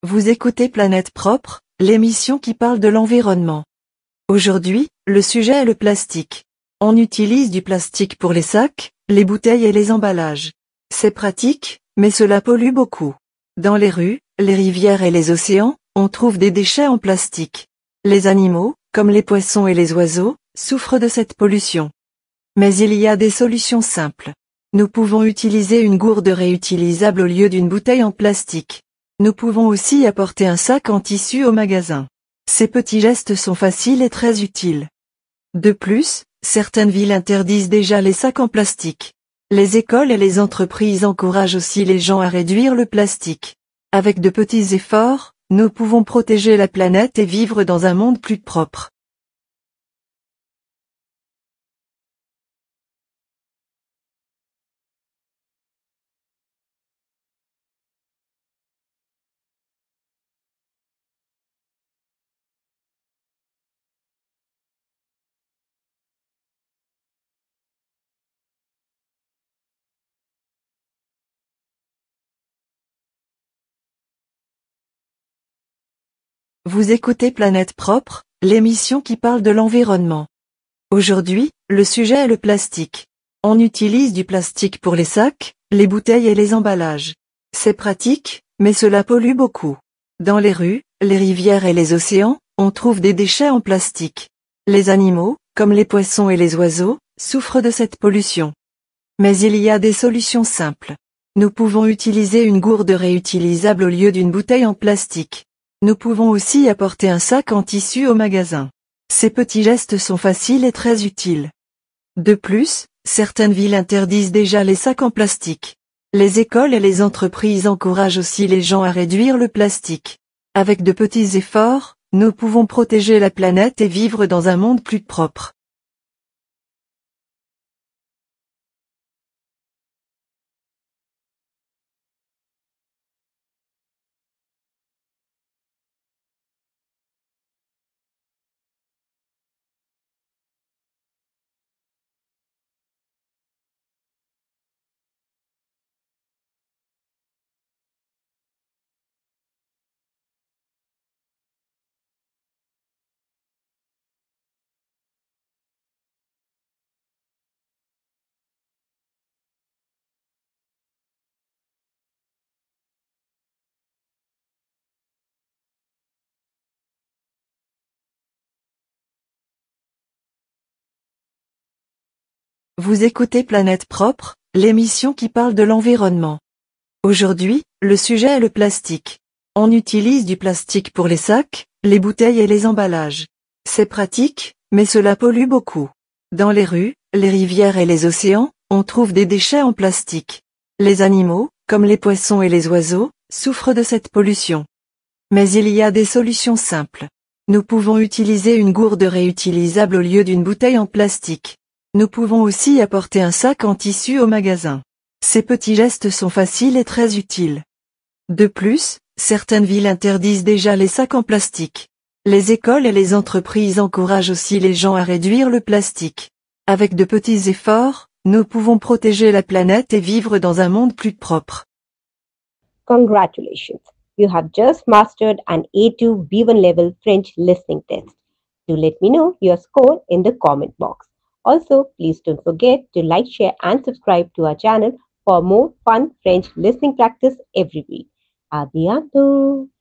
Vous écoutez Planète Propre, l'émission qui parle de l'environnement. Aujourd'hui, le sujet est le plastique. On utilise du plastique pour les sacs, les bouteilles et les emballages. C'est pratique, mais cela pollue beaucoup. Dans les rues, les rivières et les océans, on trouve des déchets en plastique. Les animaux, comme les poissons et les oiseaux, souffrent de cette pollution. Mais il y a des solutions simples. Nous pouvons utiliser une gourde réutilisable au lieu d'une bouteille en plastique. Nous pouvons aussi apporter un sac en tissu au magasin. Ces petits gestes sont faciles et très utiles. De plus, certaines villes interdisent déjà les sacs en plastique. Les écoles et les entreprises encouragent aussi les gens à réduire le plastique. Avec de petits efforts, nous pouvons protéger la planète et vivre dans un monde plus propre. Vous écoutez Planète Propre, l'émission qui parle de l'environnement. Aujourd'hui, le sujet est le plastique. On utilise du plastique pour les sacs, les bouteilles et les emballages. C'est pratique, mais cela pollue beaucoup. Dans les rues, les rivières et les océans, on trouve des déchets en plastique. Les animaux, comme les poissons et les oiseaux, souffrent de cette pollution. Mais il y a des solutions simples. Nous pouvons utiliser une gourde réutilisable au lieu d'une bouteille en plastique. Nous pouvons aussi apporter un sac en tissu au magasin. Ces petits gestes sont faciles et très utiles. De plus, certaines villes interdisent déjà les sacs en plastique. Les écoles et les entreprises encouragent aussi les gens à réduire le plastique. Avec de petits efforts, nous pouvons protéger la planète et vivre dans un monde plus propre. Vous écoutez Planète Propre, l'émission qui parle de l'environnement. Aujourd'hui, le sujet est le plastique. On utilise du plastique pour les sacs, les bouteilles et les emballages. C'est pratique, mais cela pollue beaucoup. Dans les rues, les rivières et les océans, on trouve des déchets en plastique. Les animaux, comme les poissons et les oiseaux, souffrent de cette pollution. Mais il y a des solutions simples. Nous pouvons utiliser une gourde réutilisable au lieu d'une bouteille en plastique. Nous pouvons aussi apporter un sac en tissu au magasin. Ces petits gestes sont faciles et très utiles. De plus, certaines villes interdisent déjà les sacs en plastique. Les écoles et les entreprises encouragent aussi les gens à réduire le plastique. Avec de petits efforts, nous pouvons protéger la planète et vivre dans un monde plus propre. Congratulations! You have just mastered an A2 B1 level French listening test. Do let me know your score in the comment box. Also, please don't forget to like, share, and subscribe to our channel for more fun French listening practice every week. À bientôt!